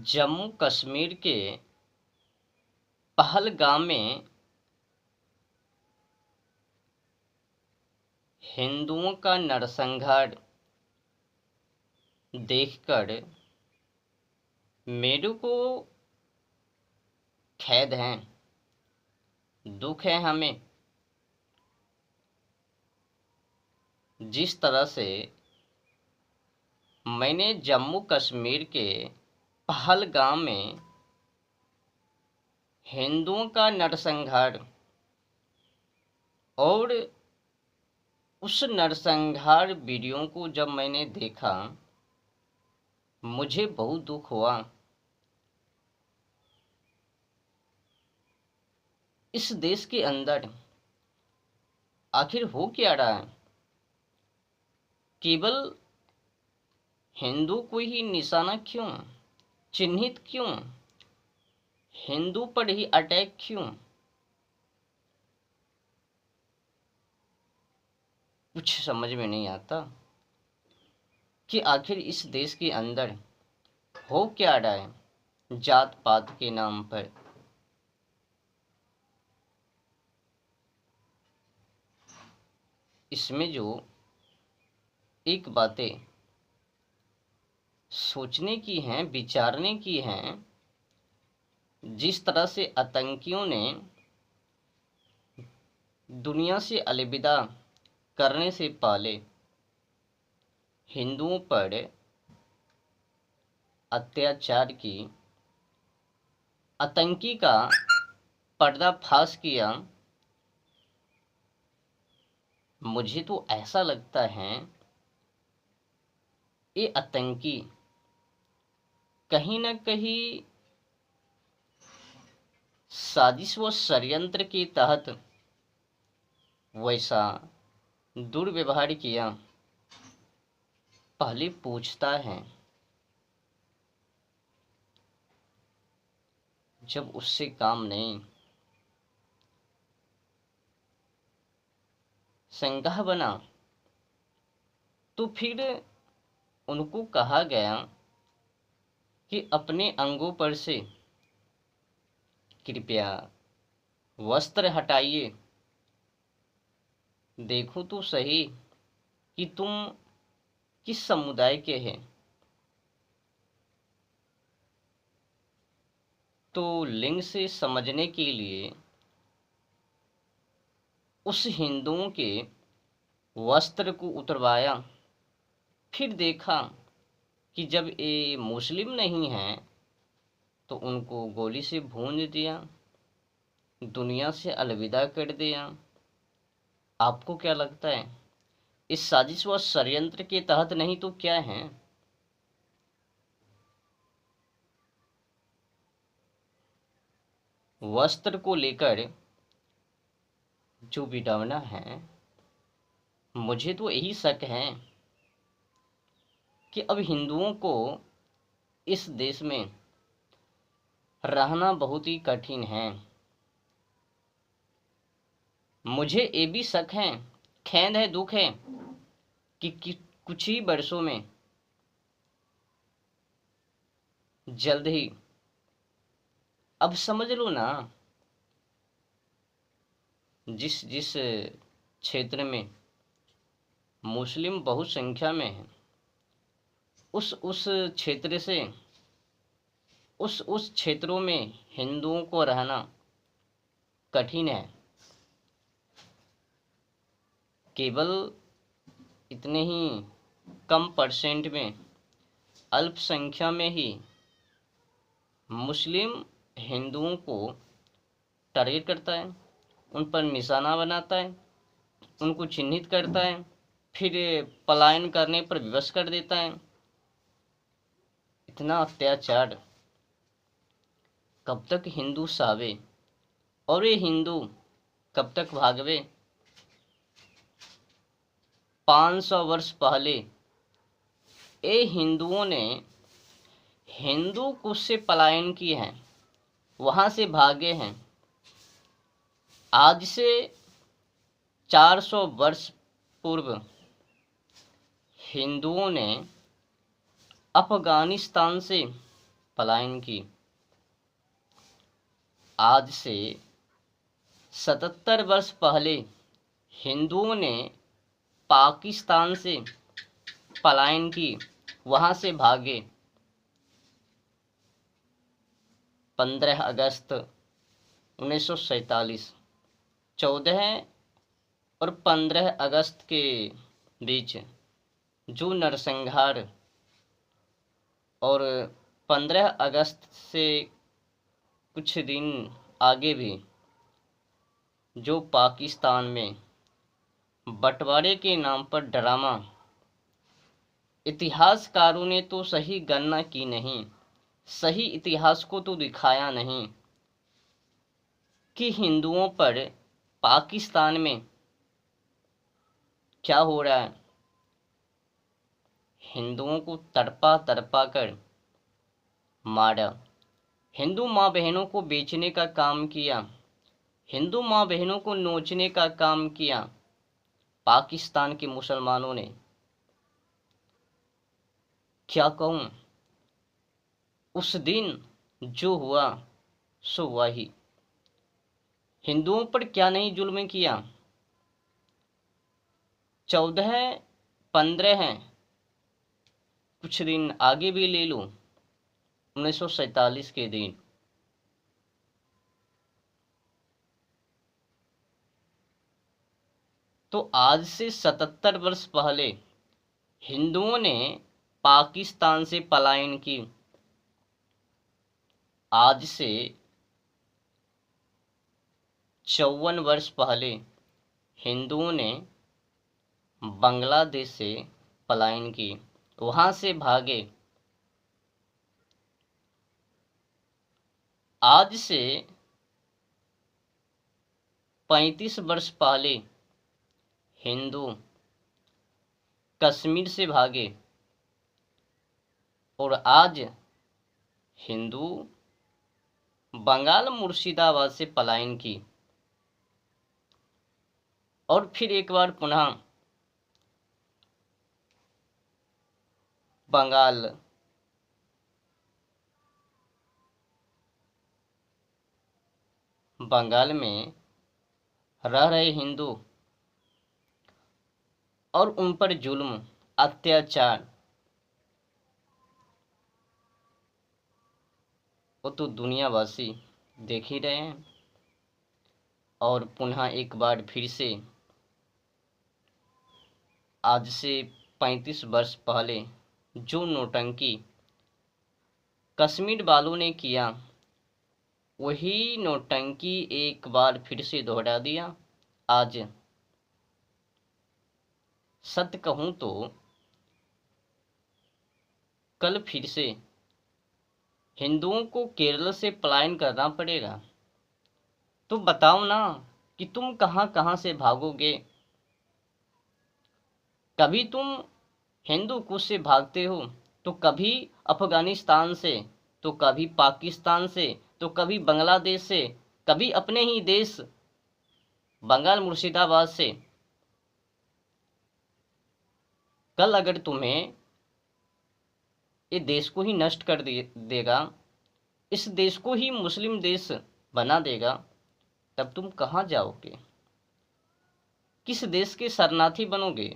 जम्मू कश्मीर के पहलगाम में हिंदुओं का नरसंहार देखकर मेरे को खेद है, दुख है। हमें जिस तरह से मैंने जम्मू कश्मीर के पहलगाम में हिंदुओं का नरसंहार और उस नरसंहार वीडियो को जब मैंने देखा, मुझे बहुत दुख हुआ। इस देश के अंदर आखिर हो क्या रहा है? केवल हिंदू को ही निशाना क्यों, चिन्हित क्यों, हिंदू पर ही अटैक क्यों? कुछ समझ में नहीं आता कि आखिर इस देश के अंदर हो क्या रहा है जात पात के नाम पर। इसमें जो एक बातें सोचने की हैं, विचारने की हैं, जिस तरह से आतंकियों ने दुनिया से अलविदा करने से पहले हिंदुओं पर अत्याचार की, आतंकी का पर्दाफाश किया, मुझे तो ऐसा लगता है ये आतंकी कहीं न कहीं साजिश व षड्यंत्र के तहत वैसा दुर्व्यवहार किया। पहले पूछता है, जब उससे काम नहीं, संगाह बना, तो फिर उनको कहा गया कि अपने अंगों पर से कृपया वस्त्र हटाइए, देखो तो सही कि तुम किस समुदाय के हैं। तो लिंग से समझने के लिए उस हिंदुओं के वस्त्र को उतरवाया। फिर देखा कि जब ये मुस्लिम नहीं हैं तो उनको गोली से भून दिया, दुनिया से अलविदा कर दिया। आपको क्या लगता है, इस साजिश व षड्यंत्र के तहत नहीं तो क्या है? वस्त्र को लेकर जो विडंबना है, मुझे तो यही शक है कि अब हिंदुओं को इस देश में रहना बहुत ही कठिन है। मुझे ये भी शक है, खेद है, दुख है कि कुछ ही वर्षों में जल्द ही, अब समझ लो ना, जिस जिस क्षेत्र में मुस्लिम बहुत संख्या में है, उस क्षेत्र से उस क्षेत्रों में हिंदुओं को रहना कठिन है। केवल इतने ही कम परसेंट में, अल्प संख्या में ही मुस्लिम हिंदुओं को टारगेट करता है, उन पर निशाना बनाता है, उनको चिन्हित करता है, फिर पलायन करने पर विवश कर देता है। इतना अत्याचार कब तक हिंदू सावे, और ये हिंदू कब तक भागवे? 500 वर्ष पहले ये हिंदुओं ने हिंदू कुश से पलायन किए हैं, वहां से भागे हैं। आज से 400 वर्ष पूर्व हिंदुओं ने अफगानिस्तान से पलायन की। आज से 77 वर्ष पहले हिंदुओं ने पाकिस्तान से पलायन की, वहां से भागे। 15 अगस्त 1947, 14 और 15 अगस्त के बीच जो नरसंहार, और 15 अगस्त से कुछ दिन आगे भी जो पाकिस्तान में बंटवारे के नाम पर ड्रामा, इतिहासकारों ने तो सही गणना की नहीं, सही इतिहास को तो दिखाया नहीं कि हिंदुओं पर पाकिस्तान में क्या हो रहा है। हिंदुओं को तड़पा तड़पा कर मारा, हिंदू माँ बहनों को बेचने का काम किया, हिंदू माँ बहनों को नोचने का काम किया पाकिस्तान के मुसलमानों ने। क्या कहूँ, उस दिन जो हुआ सो हुआ ही। हिंदुओं पर क्या नहीं जुल्म किया। 14, 15 हैं, कुछ दिन आगे भी ले लो, 1947 के दिन तो आज से 77 वर्ष पहले हिंदुओं ने पाकिस्तान से पलायन की। आज से 54 वर्ष पहले हिंदुओं ने बांग्लादेश से पलायन की, वहां से भागे। आज से 35 वर्ष पहले हिंदू कश्मीर से भागे, और आज हिंदू बंगाल मुर्शिदाबाद से पलायन की, और फिर एक बार पुनः बंगाल में रह रहे हिंदू और उन पर जुल्म, अत्याचार, वो तो दुनियावासी देख ही रहे हैं। और पुनः एक बार फिर से आज से 35 वर्ष पहले जो नौटंकी कश्मीर वालों ने किया, वही नौटंकी एक बार फिर से दोहरा दिया। आज सत्य कहूं तो कल फिर से हिंदुओं को केरल से पलायन करना पड़ेगा। तो बताओ ना कि तुम कहां कहां से भागोगे। कभी तुम हिंदू कुश से भागते हो, तो कभी अफगानिस्तान से, तो कभी पाकिस्तान से, तो कभी बांग्लादेश से, कभी अपने ही देश बंगाल मुर्शिदाबाद से। कल अगर तुम्हें ये देश को ही नष्ट कर देगा, इस देश को ही मुस्लिम देश बना देगा, तब तुम कहाँ जाओगे? किस देश के शरणार्थी बनोगे?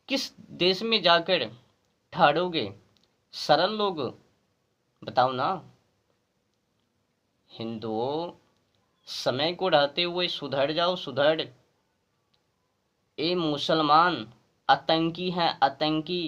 किस देश में जाकर ठहरोगे? सरल लोग बताओ ना। हिंदुओं, समय को रहते हुए सुधर जाओ, सुधर। ये मुसलमान आतंकी हैं, आतंकी।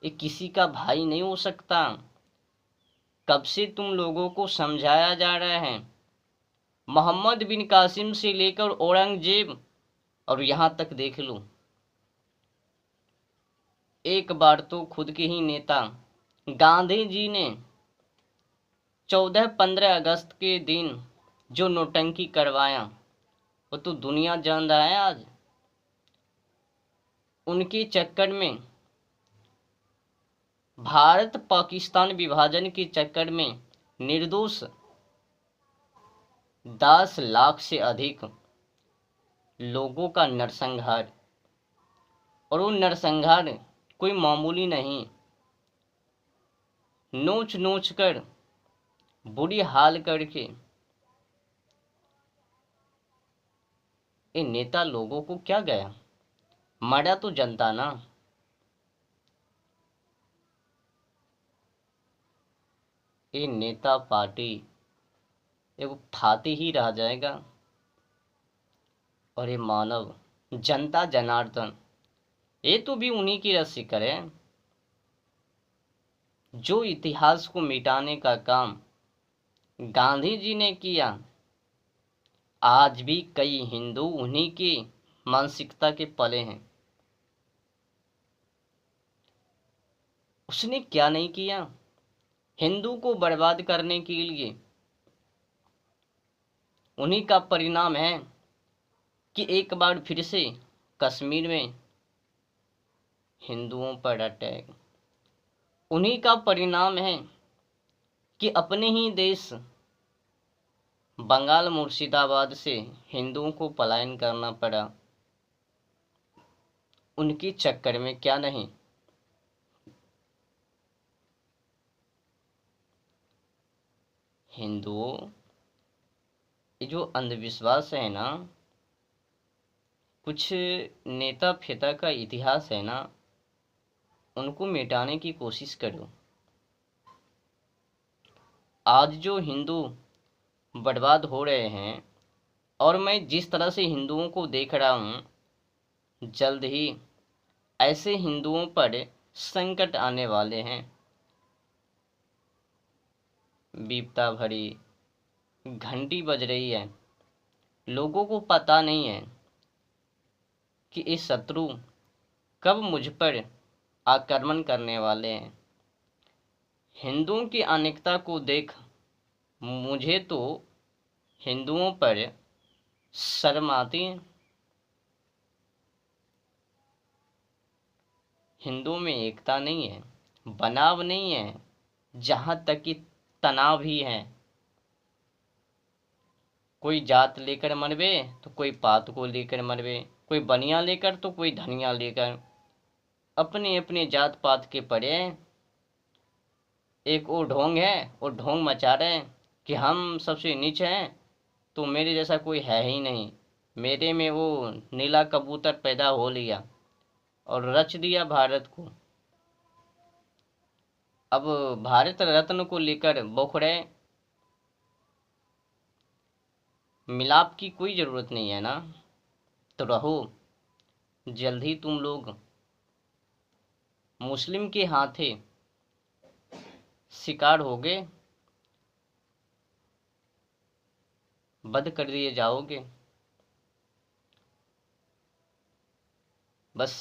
ये किसी का भाई नहीं हो सकता। कब से तुम लोगों को समझाया जा रहा है, मोहम्मद बिन कासिम से लेकर औरंगजेब, और यहाँ तक देख लो, एक बार तो खुद के ही नेता गांधी जी ने 14-15 अगस्त के दिन जो नौटंकी करवाया, वो तो दुनिया जान रहा है आज। उनके चक्कर में, भारत पाकिस्तान विभाजन के चक्कर में निर्दोष 10 लाख से अधिक लोगों का नरसंहार, और वो नरसंहार कोई मामूली नहीं, नोच नोच कर बुरी हाल करके ये नेता लोगों को क्या गया, मरा तो जनता ना। ये नेता पार्टी एक फाती ही रह जाएगा। और ये मानव जनता जनार्दन ये तो भी उन्हीं की रस्सी करे जो इतिहास को मिटाने का काम गांधी जी ने किया। आज भी कई हिंदू उन्हीं की मानसिकता के पले हैं। उसने क्या नहीं किया हिंदू को बर्बाद करने के लिए। उन्हीं का परिणाम है कि एक बार फिर से कश्मीर में हिंदुओं पर अटैक। उन्हीं का परिणाम है कि अपने ही देश बंगाल मुर्शिदाबाद से हिंदुओं को पलायन करना पड़ा। उनके चक्कर में क्या नहीं। हिंदुओं ये जो अंधविश्वास है ना, कुछ नेता फेता का इतिहास है ना, उनको मिटाने की कोशिश करो। आज जो हिंदू बर्बाद हो रहे हैं और मैं जिस तरह से हिंदुओं को देख रहा हूँ, जल्द ही ऐसे हिंदुओं पर संकट आने वाले हैं। विपदा भरी घंटी बज रही है। लोगों को पता नहीं है कि ये शत्रु कब मुझ पर आक्रमण करने वाले हैं। हिंदुओं की अनेकता को देख मुझे तो हिंदुओं पर शर्म आती है। हिंदुओं में एकता नहीं है, बनाव नहीं है, जहाँ तक कि तनाव ही है। कोई जात लेकर मरबे तो कोई पात को लेकर मरबे, कोई बनिया लेकर तो कोई धनिया लेकर। अपने अपने जात पात के पड़े। एक वो ढोंग है, वो ढोंग मचा रहे हैं कि हम सबसे नीच हैं, तो मेरे जैसा कोई है ही नहीं। मेरे में वो नीला कबूतर पैदा हो लिया और रच दिया भारत को। अब भारत रत्न को लेकर बौखड़े। मिलाप की कोई जरूरत नहीं है ना, तो रहो। जल्द ही तुम लोग मुस्लिम के हाथे शिकार होगे, वध कर दिए जाओगे। बस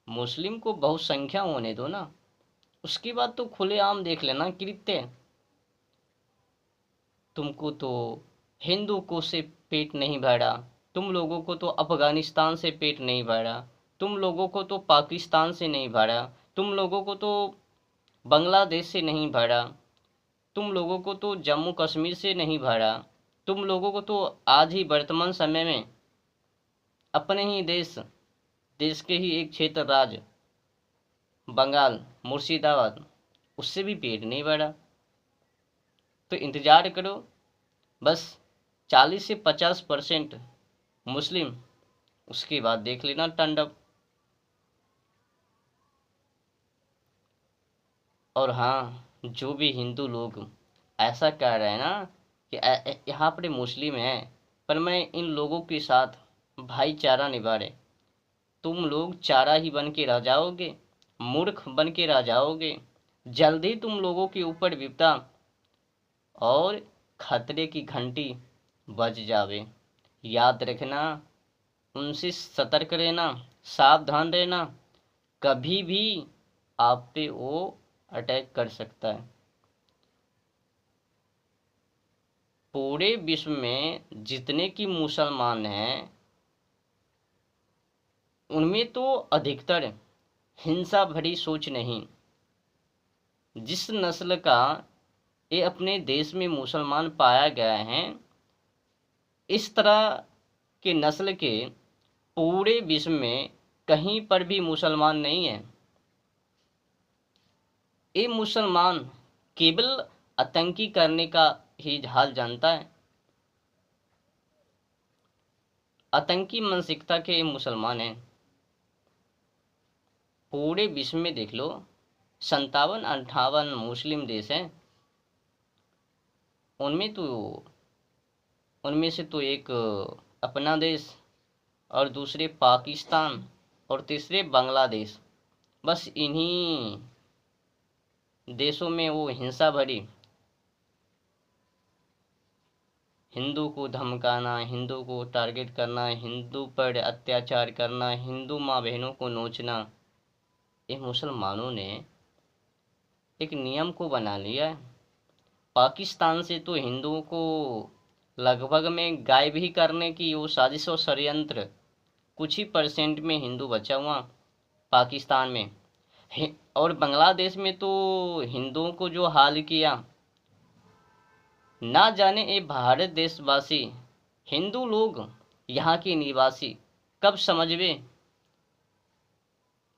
मुस्लिम को बहुसंख्या होने दो ना, उसके बाद तो खुलेआम देख लेना कृत्य। तुमको तो हिंदू को से पेट नहीं भरा, तुम लोगों को तो अफगानिस्तान से पेट नहीं भरा, तुम लोगों को तो पाकिस्तान से नहीं भरा, तुम लोगों को तो बांग्लादेश से नहीं भरा, तुम लोगों को तो जम्मू कश्मीर से नहीं भरा। तुम लोगों को तो आज ही वर्तमान समय में अपने ही देश के ही एक क्षेत्र राज्य बंगाल मुर्शिदाबाद उससे भी पेट नहीं भरा। तो इंतजार करो बस 40 से 50% मुस्लिम, उसके बाद देख लेना टंडप। और हाँ, जो भी हिंदू लोग ऐसा कह रहे हैं ना कि यहाँ पर मुस्लिम हैं पर मैं इन लोगों के साथ भाईचारा निभा रहे, तुम लोग चारा ही बन के रह जाओगे, मूर्ख बन के रह जाओगे। जल्दी तुम लोगों के ऊपर विपदा और खतरे की घंटी बज जावे। याद रखना, उनसे सतर्क रहना, सावधान रहना। कभी भी आप पे वो अटैक कर सकता है। पूरे विश्व में जितने की मुसलमान हैं उनमें तो अधिकतर हिंसा भरी सोच नहीं। जिस नस्ल का ये अपने देश में मुसलमान पाया गया है, इस तरह के नस्ल के पूरे विश्व में कहीं पर भी मुसलमान नहीं है। ये मुसलमान केवल आतंकी करने का ही हाल जानता है। आतंकी मानसिकता के मुसलमान हैं। पूरे विश्व में देख लो 57-58 मुस्लिम देश हैं, उनमें से तो एक अपना देश और दूसरे पाकिस्तान और तीसरे बांग्लादेश, बस इन्हीं देशों में वो हिंसा भरी, हिंदू को धमकाना, हिंदू को टारगेट करना, हिंदू पर अत्याचार करना, हिंदू माँ बहनों को नोचना, ये मुसलमानों ने एक नियम को बना लिया है। पाकिस्तान से तो हिंदुओं को लगभग में गायब ही करने की वो साजिश और षड्यंत्र, कुछ ही परसेंट में हिंदू बचा हुआ पाकिस्तान में। और बांग्लादेश में तो हिंदुओं को जो हाल किया, ना जाने ये भारत देशवासी हिंदू लोग, यहाँ के निवासी कब समझवे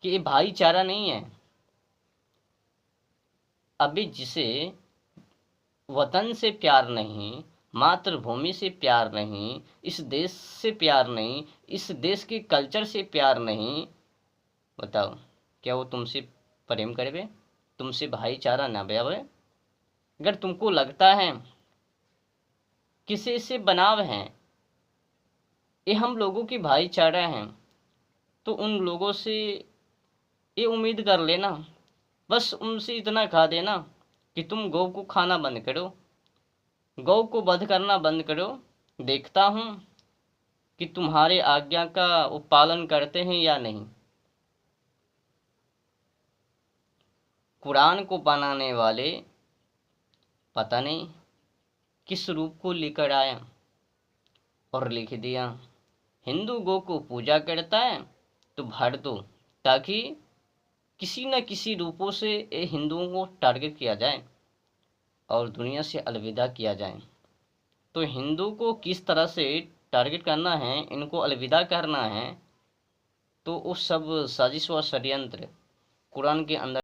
कि ये भाईचारा नहीं है। अभी जिसे वतन से प्यार नहीं, मातृभूमि से प्यार नहीं, इस देश से प्यार नहीं, इस देश के कल्चर से प्यार नहीं, बताओ क्या वो तुमसे प्रेम करवे, तुमसे भाईचारा न ब्यावे? अगर तुमको लगता है किसी से बनाव हैं, ये हम लोगों की भाईचारा हैं, तो उन लोगों से ये उम्मीद कर लेना, बस उनसे इतना कहा देना कि तुम गौ को खाना बंद करो, गौ को वध करना बंद करो, देखता हूँ कि तुम्हारे आज्ञा का वो पालन करते हैं या नहीं। कुरान को बनाने वाले पता नहीं किस रूप को लेकर आया और लिख दिया, हिंदू गौ को पूजा करता है तो भर दो, ताकि किसी न किसी रूपों से ये हिंदुओं को टारगेट किया जाए और दुनिया से अलविदा किया जाए। तो हिंदू को किस तरह से टारगेट करना है, इनको अलविदा करना है, तो वो सब साजिश व षड्यंत्र कुरान के अंदर